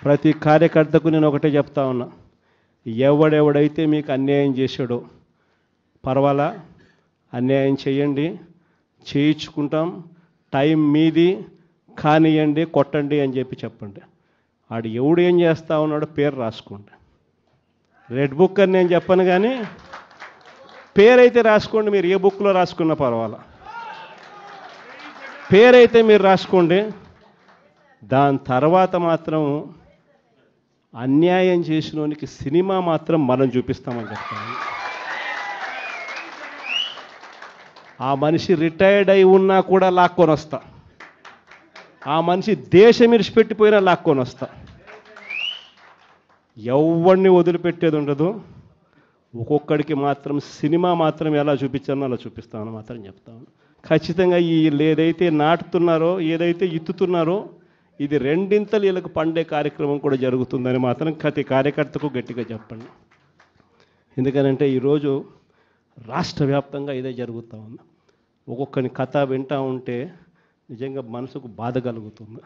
ప్రతి కార్యకర్తకు నేను ఒకటే చెప్తా ఉన్నా, ఎవడెవడైతే మీకు అన్యాయం చేశాడో పర్వాలా, అన్యాయం చేయండి, చేయించుకుంటాం, టైం మీది, కానియండి, కొట్టండి అని చెప్పండి. ఆడు ఎవడు ఏం చేస్తా ఉన్నాడో పేరు రాసుకోండి. రెడ్ బుక్ అని నేను చెప్పను, కానీ పేరైతే రాసుకోండి. మీరు ఏ బుక్లో రాసుకున్నా పర్వాలా, పేరైతే మీరు రాసుకోండి. దాని తర్వాత మాత్రం అన్యాయం చేసినోనికి సినిమా మాత్రం మనం చూపిస్తామని చెప్తాను. ఆ మనిషి రిటైర్డ్ అయి ఉన్నా కూడా లాక్కొని వస్తా, ఆ మనిషి దేశం విడిచిపెట్టిపోయినా లాక్కొని వస్తా. ఎవరిని వదిలిపెట్టేది ఉండదు. ఒక్కొక్కడికి మాత్రం సినిమా మాత్రం ఎలా చూపించానో అలా చూపిస్తామని మాత్రం చెప్తాను. ఖచ్చితంగా వీళ్ళు ఏదైతే నాటుతున్నారో, ఏదైతే ఇత్తుతున్నారో, ఇది రెండింతలు వీళ్ళకి పండే కార్యక్రమం కూడా జరుగుతుందని మాత్రం ప్రతి కార్యకర్తకు గట్టిగా చెప్పండి. ఎందుకనంటే ఈరోజు రాష్ట్ర వ్యాప్తంగా ఇదే జరుగుతూ ఉంది. ఒక్కొక్కని కథ వింటూ ఉంటే నిజంగా మనసుకు బాధ కలుగుతుంది.